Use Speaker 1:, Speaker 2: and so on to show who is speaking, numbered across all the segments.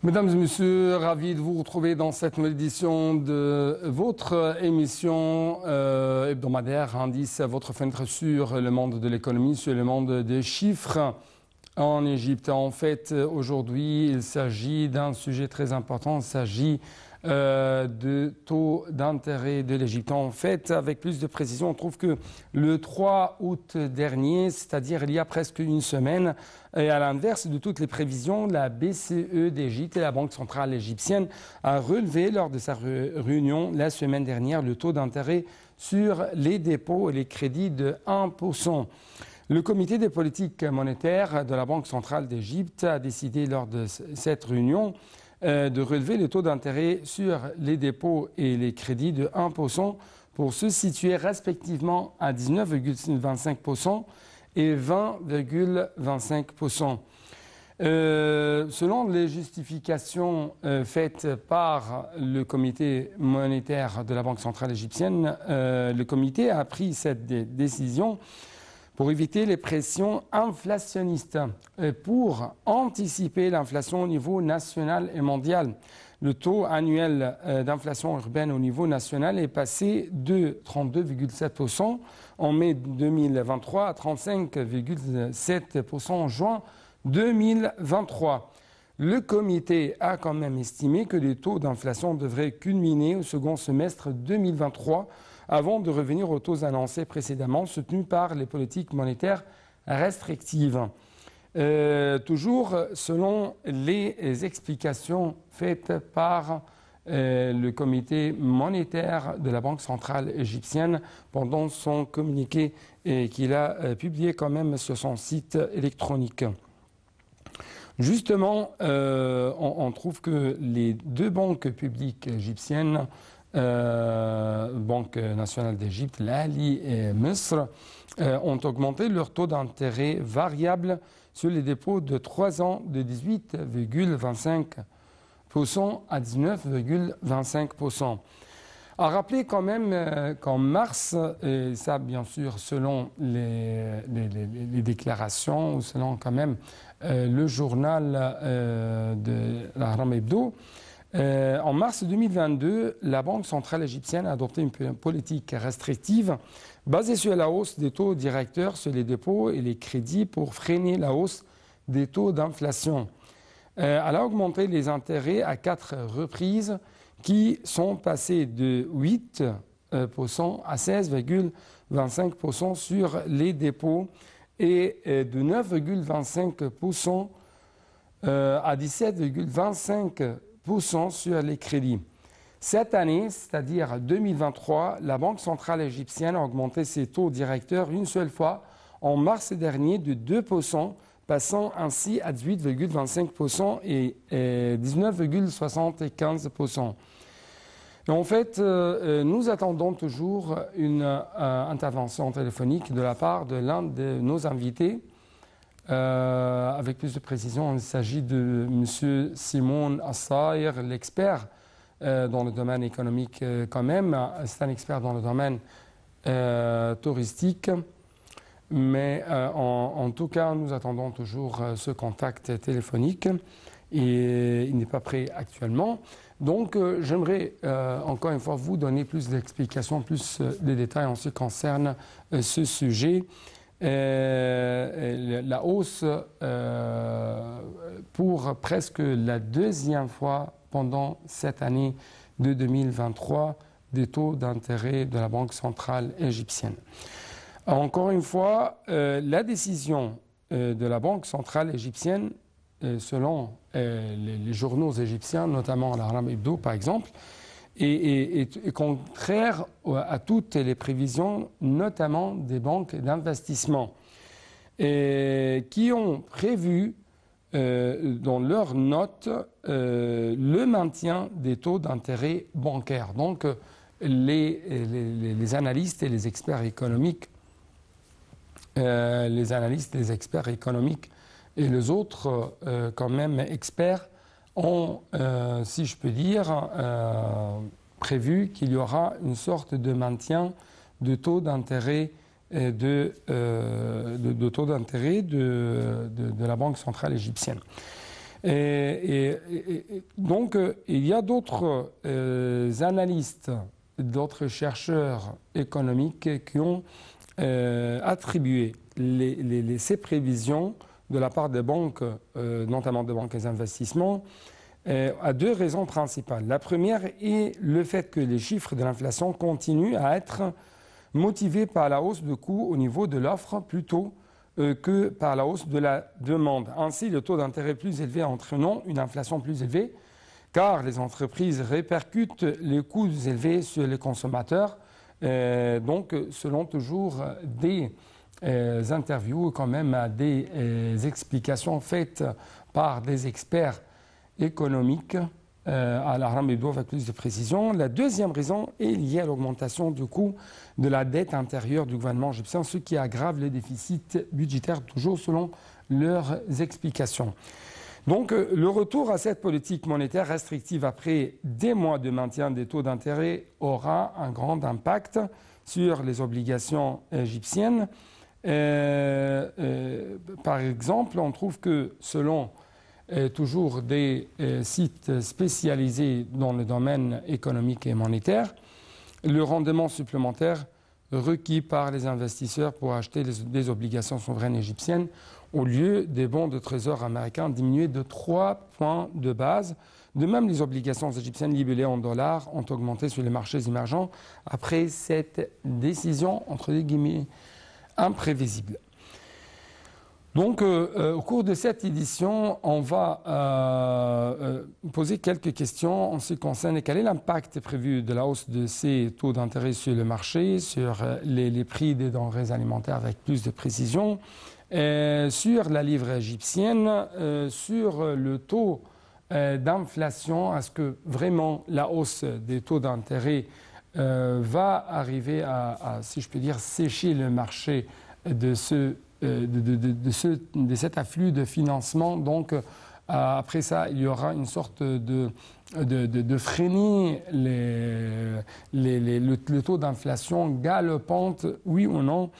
Speaker 1: Mesdames et messieurs, ravi de vous retrouver dans cette nouvelle édition de votre émission hebdomadaire Indice, votre fenêtre sur le monde de l'économie, sur le monde des chiffres en Égypte. En fait, aujourd'hui, il s'agit d'un sujet très important, il s'agit de taux d'intérêt de l'Égypte. En fait, avec plus de précision, on trouve que le 3 août dernier, c'est-à-dire il y a presque une semaine, et à l'inverse de toutes les prévisions, la BCE d'Égypte et la Banque centrale égyptienne a relevé lors de sa réunion la semaine dernière le taux d'intérêt sur les dépôts et les crédits de 1%. Le comité des politiques monétaires de la Banque centrale d'Égypte a décidé lors de cette réunion de relever le taux d'intérêt sur les dépôts et les crédits de 1% pour se situer respectivement à 19,25% et 20,25%. Selon les justifications faites par le comité monétaire de la Banque centrale égyptienne, le comité a pris cette décision pour éviter les pressions inflationnistes, pour anticiper l'inflation au niveau national et mondial. Le taux annuel d'inflation urbaine au niveau national est passé de 32,7% en mai 2023 à 35,7% en juin 2023. Le comité a quand même estimé que les taux d'inflation devraient culminer au second semestre 2023 avant de revenir aux taux annoncés précédemment, soutenus par les politiques monétaires restrictives. Toujours selon les explications faites par le comité monétaire de la Banque centrale égyptienne pendant son communiqué qu'il a publié quand même sur son site électronique. Justement, on trouve que les deux banques publiques égyptiennes, Banque nationale d'Égypte, l'Ali et Misr, ont augmenté leur taux d'intérêt variable sur les dépôts de 3 ans de 18,25% à 19,25%. À rappeler quand même qu'en mars, et ça bien sûr selon les déclarations, ou selon quand même le journal de l'Ahram Hebdo, en mars 2022, la Banque centrale égyptienne a adopté une politique restrictive basée sur la hausse des taux directeurs sur les dépôts et les crédits pour freiner la hausse des taux d'inflation. Elle a augmenté les intérêts à 4 reprises qui sont passés de 8% à 16,25% sur les dépôts et de 9,25% à 17,25% sur les crédits. Cette année, c'est-à-dire 2023, la Banque centrale égyptienne a augmenté ses taux directeurs une seule fois en mars dernier de 2%, passant ainsi à 18,25% et 19,75%. En fait, nous attendons toujours une intervention téléphonique de la part de l'un de nos invités. Avec plus de précision, il s'agit de M. Simon Assaïr, l'expert dans le domaine économique quand même. C'est un expert dans le domaine touristique. Mais en tout cas, nous attendons toujours ce contact téléphonique et il n'est pas prêt actuellement. Donc, j'aimerais encore une fois vous donner plus d'explications, plus de détails en ce qui concerne ce sujet. La hausse pour presque la deuxième fois pendant cette année de 2023 des taux d'intérêt de la Banque centrale égyptienne. Encore une fois, la décision de la Banque centrale égyptienne, selon les journaux égyptiens, notamment l'Ahram Hebdo par exemple, est contraire à toutes les prévisions, notamment des banques d'investissement, qui ont prévu dans leurs notes le maintien des taux d'intérêt bancaires. Donc, les analystes et les experts économiques, et les autres quand même experts ont, si je peux dire, prévu qu'il y aura une sorte de maintien de taux d'intérêt de la Banque centrale égyptienne. Donc, il y a d'autres analystes, d'autres chercheurs économiques qui ont attribué ces prévisions de la part des banques, notamment des banques d'investissement, à deux raisons principales. La première est le fait que les chiffres de l'inflation continuent à être motivés par la hausse de coûts au niveau de l'offre plutôt que par la hausse de la demande. Ainsi, le taux d'intérêt plus élevé entraînant une inflation plus élevée, car les entreprises répercutent les coûts élevés sur les consommateurs. Donc, selon toujours des interviews, quand même des explications faites par des experts économiques à la Ramidou avec plus de précision. La deuxième raison est liée à l'augmentation du coût de la dette intérieure du gouvernement égyptien, ce qui aggrave les déficits budgétaires, toujours selon leurs explications. Donc, le retour à cette politique monétaire restrictive après des mois de maintien des taux d'intérêt aura un grand impact sur les obligations égyptiennes. Par exemple, on trouve que selon toujours des sites spécialisés dans le domaine économique et monétaire, le rendement supplémentaire requis par les investisseurs pour acheter des obligations souveraines égyptiennes au lieu des bons de trésor américains diminué de 3 points de base. De même, les obligations égyptiennes libellées en dollars ont augmenté sur les marchés émergents après cette décision, entre guillemets, imprévisible. Donc, au cours de cette édition, on va poser quelques questions en ce qui concerne quel est l'impact prévu de la hausse de ces taux d'intérêt sur le marché, sur les prix des denrées alimentaires avec plus de précision, sur la livre égyptienne, sur le taux d'inflation. Est-ce que vraiment la hausse des taux d'intérêt va arriver à, si je peux dire, sécher le marché de cet afflux de financement. Donc, après ça, il y aura une sorte de freiner le taux d'inflation galopante, oui ou non.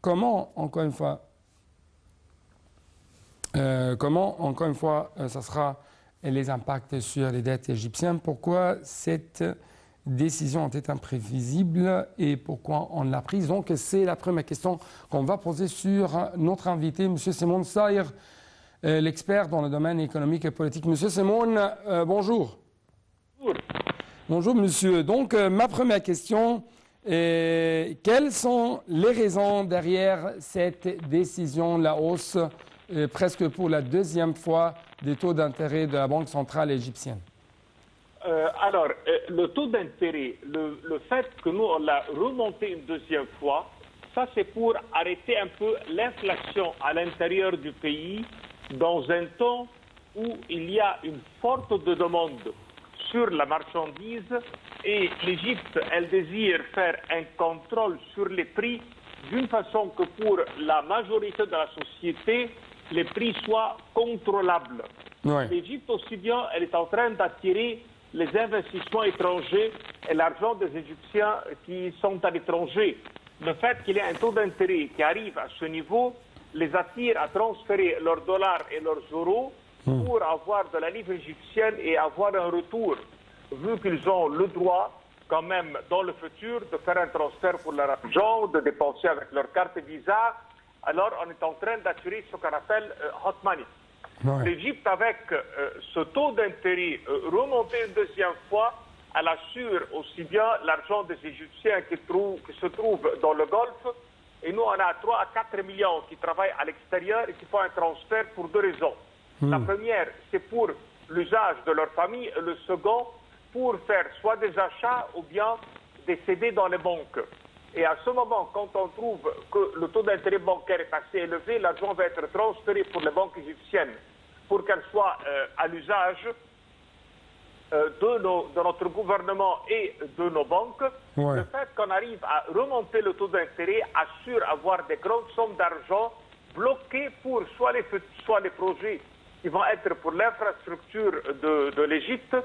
Speaker 1: Comment, encore une fois, ça sera les impacts sur les dettes égyptiennes? Pourquoi cette décision était imprévisible et pourquoi on l'a prise? Donc, c'est la première question qu'on va poser sur notre invité, M. Simon Saïr, l'expert dans le domaine économique et politique. M. Simon, bonjour.
Speaker 2: Bonjour.
Speaker 1: Bonjour, monsieur. Donc, ma première question est quelles sont les raisons derrière cette décision, la hausse presque pour la deuxième fois des taux d'intérêt de la Banque centrale égyptienne?
Speaker 2: Alors, le taux d'intérêt, le fait que nous, on l'a remonté une deuxième fois, ça c'est pour arrêter un peu l'inflation à l'intérieur du pays dans un temps où il y a une forte demande sur la marchandise et l'Égypte, elle désire faire un contrôle sur les prix d'une façon que pour la majorité de la société, les prix soient contrôlables.
Speaker 1: Ouais.
Speaker 2: L'Égypte aussi bien, elle est en train d'attirer les investissements étrangers et l'argent des Égyptiens qui sont à l'étranger. Le fait qu'il y ait un taux d'intérêt qui arrive à ce niveau les attire à transférer leurs dollars et leurs euros pour avoir de la livre égyptienne et avoir un retour, vu qu'ils ont le droit quand même dans le futur de faire un transfert pour leur argent, de dépenser avec leur carte Visa. Alors on est en train d'attirer ce qu'on appelle hot money.
Speaker 1: Ouais.
Speaker 2: L'Égypte, avec ce taux d'intérêt remonté une deuxième fois, elle assure aussi bien l'argent des Égyptiens qui se trouvent dans le Golfe. Et nous, on a 3 à 4 millions qui travaillent à l'extérieur et qui font un transfert pour deux raisons. La première, c'est pour l'usage de leur famille. Et le second, pour faire soit des achats ou bien des CD dans les banques. Et à ce moment, quand on trouve que le taux d'intérêt bancaire est assez élevé, l'argent va être transféré pour les banques égyptiennes pour qu'elles soient à l'usage de notre gouvernement et de nos banques.
Speaker 1: Ouais.
Speaker 2: Le fait qu'on arrive à remonter le taux d'intérêt assure avoir des grandes sommes d'argent bloquées pour soit les projets qui vont être pour l'infrastructure de l'Égypte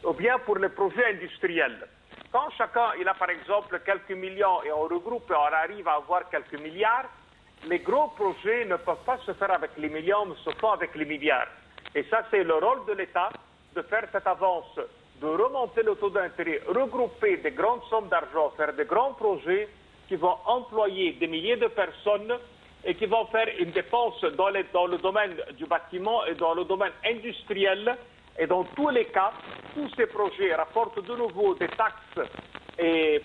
Speaker 2: ou bien pour les projets industriels. Quand chacun il a par exemple quelques millions et on regroupe et on arrive à avoir quelques milliards, les gros projets ne peuvent pas se faire avec les millions, mais se font avec les milliards. Et ça, c'est le rôle de l'État de faire cette avance, de remonter le taux d'intérêt, regrouper des grandes sommes d'argent, faire de grands projets qui vont employer des milliers de personnes et qui vont faire une dépense dans le domaine du bâtiment et dans le domaine industriel. Et dans tous les cas, tous ces projets rapportent de nouveau des taxes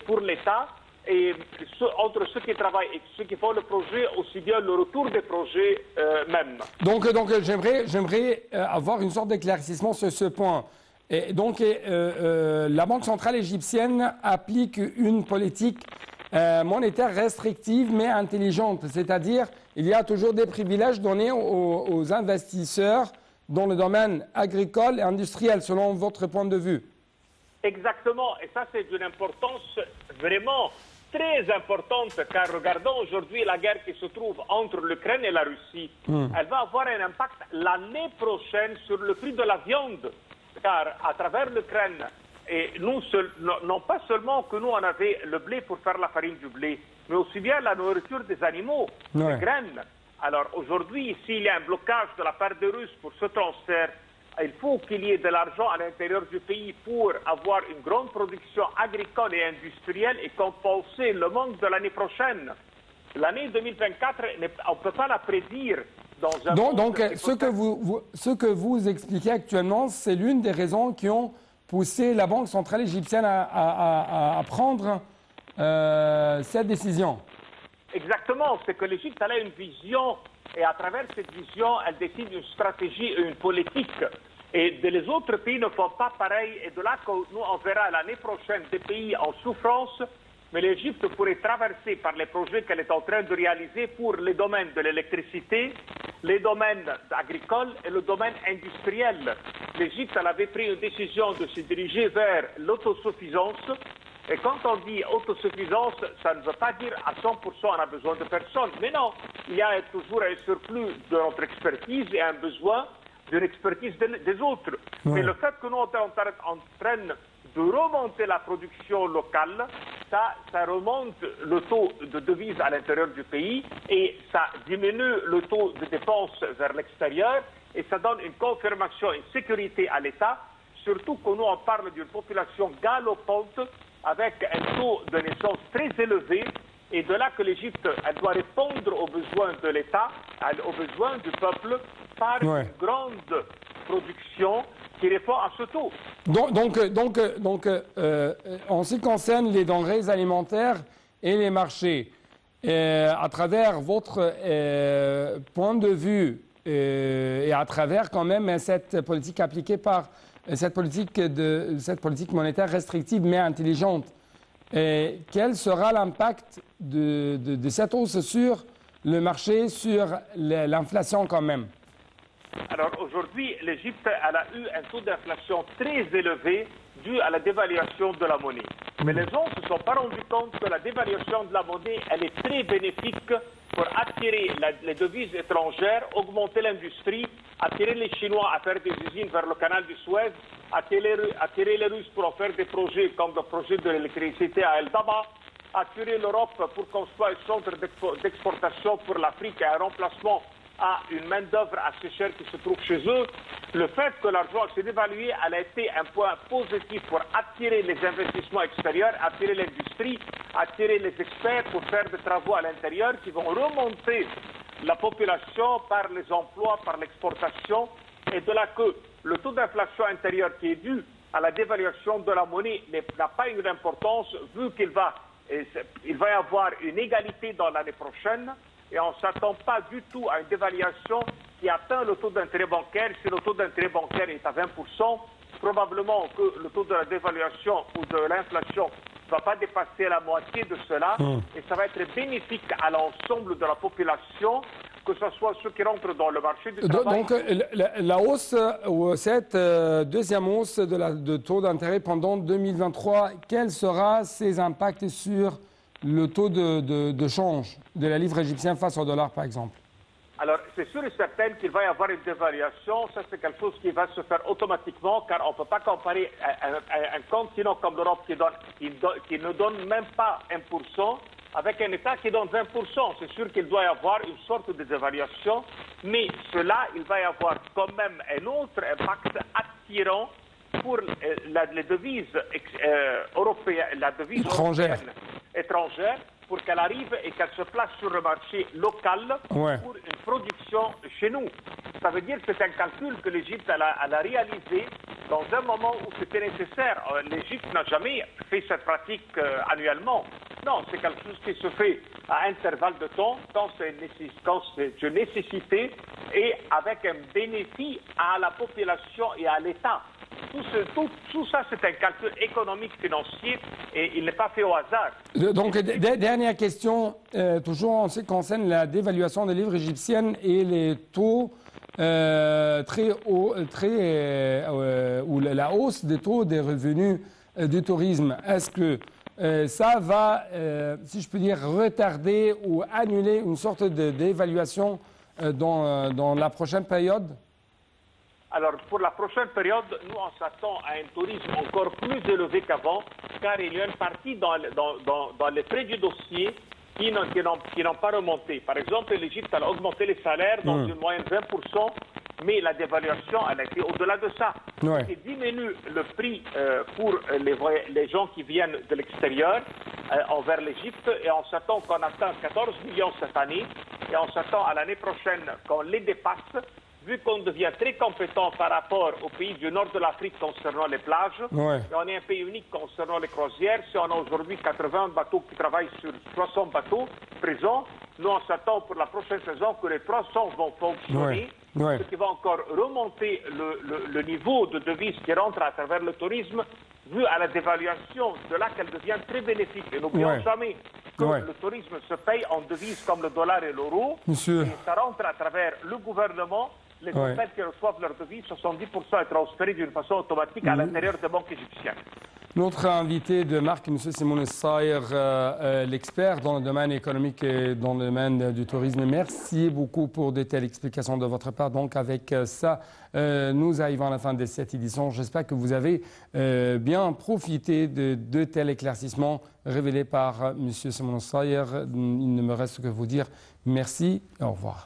Speaker 2: pour l'État. Et entre ceux qui travaillent et ceux qui font le projet, aussi bien le retour des projets même.
Speaker 1: Donc j'aimerais avoir une sorte d'éclaircissement sur ce point. Et donc la Banque centrale égyptienne applique une politique monétaire restrictive mais intelligente, c'est-à-dire il y a toujours des privilèges donnés aux investisseurs dans le domaine agricole et industriel, selon votre point de vue.
Speaker 2: Exactement, et ça c'est d'une importance vraiment très importante, car regardons aujourd'hui la guerre qui se trouve entre l'Ukraine et la Russie. Elle va avoir un impact l'année prochaine sur le prix de la viande, car à travers l'Ukraine, et nous, non pas seulement que nous on avait le blé pour faire la farine du blé, mais aussi bien la nourriture des animaux, les graines. Alors aujourd'hui, s'il y a un blocage de la part des Russes pour ce transfert, il faut qu'il y ait de l'argent à l'intérieur du pays pour avoir une grande production agricole et industrielle et compenser le manque de l'année prochaine. L'année 2024, on ne peut pas la prédire dans un monde...
Speaker 1: Donc ce que vous expliquez actuellement, c'est l'une des raisons qui ont poussé la Banque centrale égyptienne à prendre cette décision.
Speaker 2: Exactement, c'est que l'Égypte a une vision et à travers cette vision, elle décide une stratégie et une politique. Et les autres pays ne font pas pareil. Et de là que nous, on verra l'année prochaine des pays en souffrance, mais l'Égypte pourrait traverser par les projets qu'elle est en train de réaliser pour les domaines de l'électricité, les domaines agricoles et le domaine industriel. L'Égypte, elle avait pris une décision de se diriger vers l'autosuffisance. Et quand on dit autosuffisance, ça ne veut pas dire à 100% on a besoin de personne. Mais non, il y a toujours un surplus de notre expertise et un besoin d'une expertise des autres. Mais le fait que nous sommes en train de remonter la production locale, ça remonte le taux de devise à l'intérieur du pays et ça diminue le taux de dépenses vers l'extérieur et ça donne une confirmation, une sécurité à l'État, surtout que nous on parle d'une population galopante avec un taux de naissance très élevé, et de là que l'Égypte elle doit répondre aux besoins de l'État, aux besoins du peuple, par une grande production qui répond à ce taux.
Speaker 1: Donc, en ce qui concerne les denrées alimentaires et les marchés, à travers votre point de vue et à travers quand même cette politique appliquée par cette politique monétaire restrictive mais intelligente, quel sera l'impact de cette hausse sur le marché, sur l'inflation quand même?
Speaker 2: Alors aujourd'hui, l'Égypte a eu un taux d'inflation très élevé dû à la dévaluation de la monnaie. Mais les gens ne se sont pas rendus compte que la dévaluation de la monnaie, elle est très bénéfique pour attirer les devises étrangères, augmenter l'industrie, attirer les Chinois à faire des usines vers le canal du Suez, attirer les Russes pour en faire des projets comme le projet de l'électricité à El Daba, attirer l'Europe pour construire un centre d'exportation pour l'Afrique et un remplacement à une main-d'œuvre assez chère qui se trouve chez eux. Le fait que l'argent s'est dévalué, elle a été un point positif pour attirer les investissements extérieurs, attirer l'industrie, attirer les experts pour faire des travaux à l'intérieur qui vont remonter la population par les emplois, par l'exportation. Et de là que le taux d'inflation intérieure qui est dû à la dévaluation de la monnaie n'a pas une importance vu qu'il va y avoir une égalité dans l'année prochaine. Et on ne s'attend pas du tout à une dévaluation qui atteint le taux d'intérêt bancaire. Si le taux d'intérêt bancaire est à 20%, probablement que le taux de la dévaluation ou de l'inflation ne va pas dépasser la moitié de cela. Et ça va être bénéfique à l'ensemble de la population, que ce soit ceux qui rentrent dans le marché du travail.
Speaker 1: Donc la hausse, ou cette deuxième hausse de taux d'intérêt pendant 2023, quels seront ses impacts sur le taux de change de la livre égyptienne face au dollar, par exemple?
Speaker 2: Alors, c'est sûr et certain qu'il va y avoir une dévaluation. Ça, c'est quelque chose qui va se faire automatiquement, car on ne peut pas comparer un continent comme l'Europe qui ne donne même pas 1% avec un État qui donne 20%. C'est sûr qu'il doit y avoir une sorte de dévaluation, mais cela, il va y avoir quand même un autre impact attirant pour les devises européennes, la devise étrangère, pour qu'elle arrive et qu'elle se place sur le marché local pour une production chez nous. Ça veut dire que c'est un calcul que l'Égypte a réalisé dans un moment où c'était nécessaire. L'Égypte n'a jamais fait cette pratique annuellement. Non, c'est quelque chose qui se fait à intervalles de temps, quand c'est une nécessité et avec un bénéfice à la population et à l'État. Tout ça, c'est un calcul économique, financier, et il n'est pas fait au hasard.
Speaker 1: Donc, dernière question, toujours en ce qui concerne la dévaluation des livres égyptiennes et les taux très hauts, ou la hausse des taux des revenus du tourisme. Est-ce que ça va, si je peux dire, retarder ou annuler une sorte de dévaluation dans la prochaine période?
Speaker 2: Alors, pour la prochaine période, nous, on s'attend à un tourisme encore plus élevé qu'avant, car il y a une partie dans les frais du dossier qui n'ont pas remonté. Par exemple, l'Égypte a augmenté les salaires dans une moyenne de 20%, mais la dévaluation, elle a été au-delà de ça. Ce qui diminue le prix pour les gens qui viennent de l'extérieur envers l'Égypte, et on s'attend qu'on atteint 14 millions cette année, et on s'attend à l'année prochaine qu'on les dépasse, vu qu'on devient très compétent par rapport aux pays du nord de l'Afrique concernant les plages, et on est un pays unique concernant les croisières. Si on a aujourd'hui 80 bateaux qui travaillent sur 60 bateaux présents, nous on s'attend pour la prochaine saison que les 300 vont fonctionner, ce qui va encore remonter le niveau de devises qui rentre à travers le tourisme, vu à la dévaluation de là qu'elle devient très bénéfique. Et n'oublions jamais que le tourisme se paye en devises comme le dollar et l'euro, et ça rentre à travers le gouvernement. Les hôtels qui reçoivent leur devises, 70% est transféré d'une façon automatique à l'intérieur des banques égyptiennes.
Speaker 1: Notre invité de marque, M. Simon Saïr, l'expert dans le domaine économique et dans le domaine du tourisme. Merci beaucoup pour de telles explications de votre part. Donc avec ça, nous arrivons à la fin de cette édition. J'espère que vous avez bien profité de tels éclaircissements révélés par M. Simon Saïr. Il ne me reste que vous dire merci et au revoir.